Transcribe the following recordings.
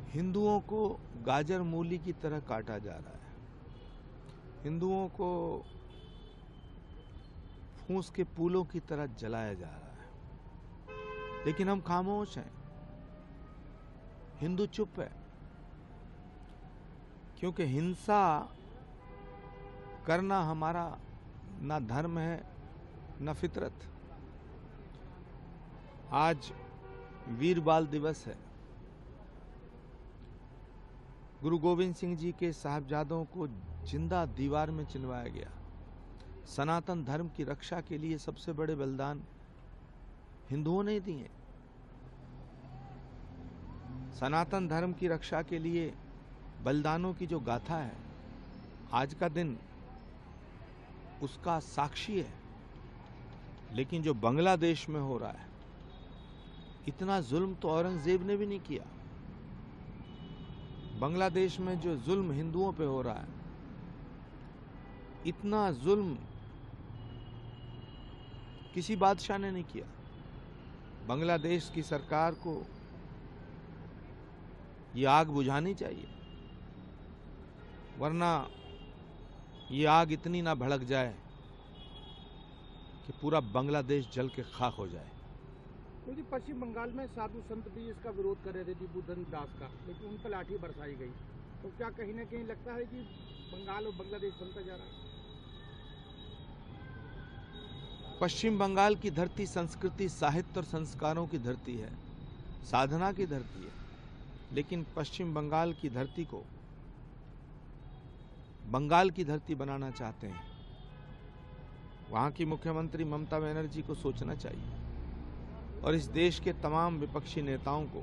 हिंदुओं को गाजर मूली की तरह काटा जा रहा है। हिंदुओं को फूस के फूलों की तरह जलाया जा रहा है, लेकिन हम खामोश हैं। हिंदू चुप है, क्योंकि हिंसा करना हमारा ना धर्म है न फितरत। आज वीर बाल दिवस है। गुरु गोविंद सिंह जी के साहबजादों को जिंदा दीवार में चिनवाया गया। सनातन धर्म की रक्षा के लिए सबसे बड़े बलिदान हिंदुओं ने दिए। सनातन धर्म की रक्षा के लिए बलिदानों की जो गाथा है, आज का दिन उसका साक्षी है। लेकिन जो बांग्लादेश में हो रहा है, इतना जुल्म तो औरंगजेब ने भी नहीं किया। बांग्लादेश में जो जुल्म हिंदुओं पे हो रहा है, इतना जुल्म किसी बादशाह ने नहीं किया। बांग्लादेश की सरकार को ये आग बुझानी चाहिए, वरना ये आग इतनी ना भड़क जाए कि पूरा बांग्लादेश जल के खाक हो जाए। क्योंकि पश्चिम बंगाल में साधु संत भी इसका विरोध कर रहे थे बुद्धन दास का, लेकिन उन पर लाठी बरसाई गई। तो क्या कहीं ना कहीं लगता है कि बंगाल और बांग्लादेश बनता जा रहा है? पश्चिम बंगाल की धरती संस्कृति, साहित्य और संस्कारों की धरती है, साधना की धरती है। लेकिन पश्चिम बंगाल की धरती को बंगाल की धरती बनाना चाहते हैं। वहां की मुख्यमंत्री ममता बनर्जी को सोचना चाहिए, और इस देश के तमाम विपक्षी नेताओं को,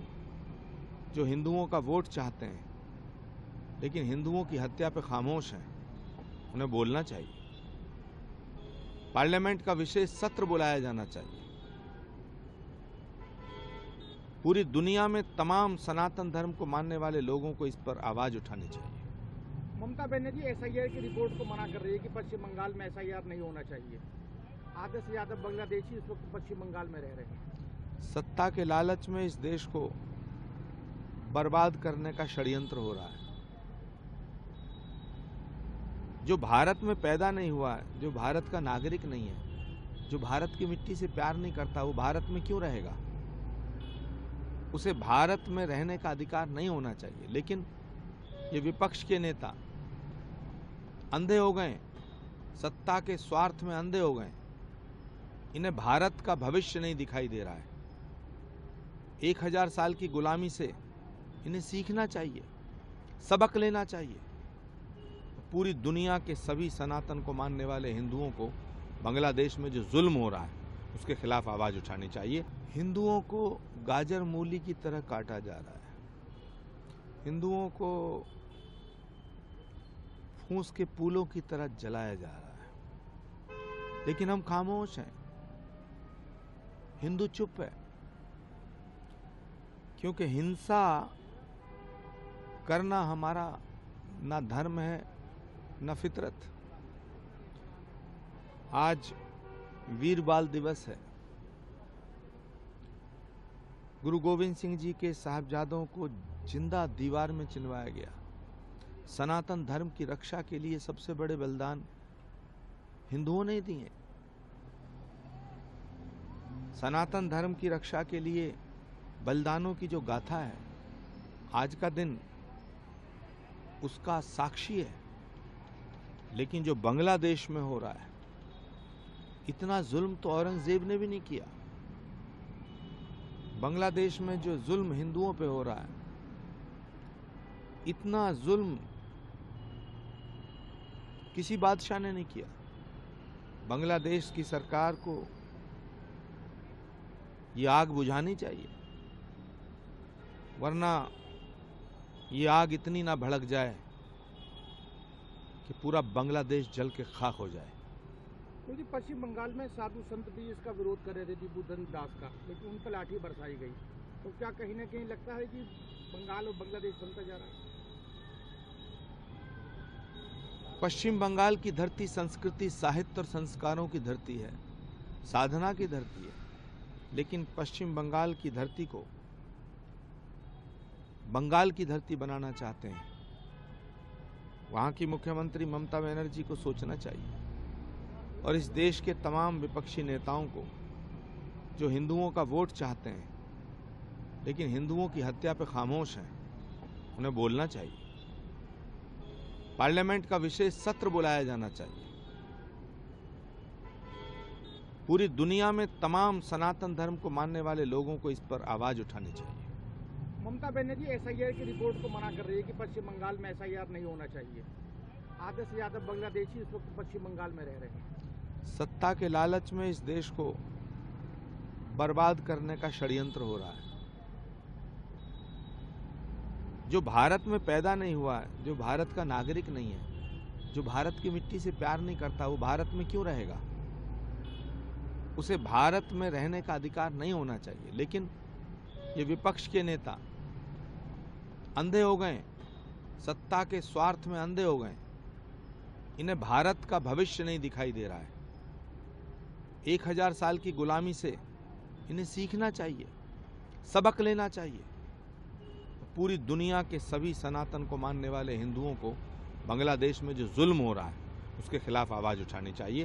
जो हिंदुओं का वोट चाहते हैं लेकिन हिंदुओं की हत्या पे खामोश हैं, उन्हें बोलना चाहिए। पार्लियामेंट का विशेष सत्र बुलाया जाना चाहिए। पूरी दुनिया में तमाम सनातन धर्म को मानने वाले लोगों को इस पर आवाज उठानी चाहिए। ममता बनर्जी एसआईआर की रिपोर्ट को मना कर रही है कि पश्चिम बंगाल में एसआईआर नहीं होना चाहिए। आधे से ज्यादा बांग्लादेशी इस वक्त पश्चिम बंगाल में रह रहे हैं। सत्ता के लालच में इस देश को बर्बाद करने का षड्यंत्र हो रहा है। जो भारत में पैदा नहीं हुआ है, जो भारत का नागरिक नहीं है, जो भारत की मिट्टी से प्यार नहीं करता, वो भारत में क्यों रहेगा? उसे भारत में रहने का अधिकार नहीं होना चाहिए। लेकिन ये विपक्ष के नेता अंधे हो गए, सत्ता के स्वार्थ में अंधे हो गए। इन्हें भारत का भविष्य नहीं दिखाई दे रहा है। 1000 साल की गुलामी से इन्हें सीखना चाहिए, सबक लेना चाहिए। पूरी दुनिया के सभी सनातन को मानने वाले हिंदुओं को बांग्लादेश में जो जुल्म हो रहा है, उसके खिलाफ आवाज उठानी चाहिए। हिंदुओं को गाजर मूली की तरह काटा जा रहा है। हिंदुओं को फूस के फूलों की तरह जलाया जा रहा है, लेकिन हम खामोश हैं। हिंदू चुप है, क्योंकि हिंसा करना हमारा ना धर्म है न फितरत। आज वीर बाल दिवस है। गुरु गोविंद सिंह जी के साहबजादों को जिंदा दीवार में चिनवाया गया। सनातन धर्म की रक्षा के लिए सबसे बड़े बलिदान हिंदुओं ने दिए। सनातन धर्म की रक्षा के लिए बलिदानों की जो गाथा है, आज का दिन उसका साक्षी है। लेकिन जो बांग्लादेश में हो रहा है, इतना जुल्म तो औरंगजेब ने भी नहीं किया। बांग्लादेश में जो जुल्म हिंदुओं पे हो रहा है, इतना जुल्म किसी बादशाह ने नहीं किया। बांग्लादेश की सरकार को ये आग बुझानी चाहिए, वरना ये आग इतनी ना भड़क जाए कि पूरा बांग्लादेश जल के खाक हो जाए। क्योंकि पश्चिम बंगाल में साधु संत भी इसका विरोध कर रहे थे बुद्धन दास का, लेकिन उन पर लाठी बरसाई गई। तो क्या कहीं ना कहीं लगता है कि बंगाल और बांग्लादेश बनता जा रहा है? पश्चिम बंगाल की धरती संस्कृति, साहित्य और संस्कारों की धरती है, साधना की धरती है। लेकिन पश्चिम बंगाल की धरती को बंगाल की धरती बनाना चाहते हैं, वहाँ की मुख्यमंत्री ममता बनर्जी को सोचना चाहिए और इस देश के तमाम विपक्षी नेताओं को जो हिंदुओं का वोट चाहते हैं लेकिन हिंदुओं की हत्या पे खामोश हैं, उन्हें बोलना चाहिए। पार्लियामेंट का विशेष सत्र बुलाया जाना चाहिए। पूरी दुनिया में तमाम सनातन धर्म को मानने वाले लोगों को इस पर आवाज उठानी चाहिए। ममता बनर्जी एसआईआर की रिपोर्ट को मना कर रही है कि पश्चिम बंगाल में एसआईआर नहीं होना चाहिए। आधे से ज्यादा बांग्लादेशी इस वक्त पश्चिम बंगाल में रह रहे हैं। सत्ता के लालच में इस देश को बर्बाद करने का षड्यंत्र हो रहा है। जो भारत में पैदा नहीं हुआ है, जो भारत का नागरिक नहीं है, जो भारत की मिट्टी से प्यार नहीं करता, वो भारत में क्यों रहेगा? उसे भारत में रहने का अधिकार नहीं होना चाहिए। लेकिन ये विपक्ष के नेता अंधे हो गए, सत्ता के स्वार्थ में अंधे हो गए। इन्हें भारत का भविष्य नहीं दिखाई दे रहा है। 1000 साल की गुलामी से इन्हें सीखना चाहिए, सबक लेना चाहिए। पूरी दुनिया के सभी सनातन को मानने वाले हिंदुओं को बांग्लादेश में जो जुल्म हो रहा है उसके खिलाफ आवाज उठानी चाहिए।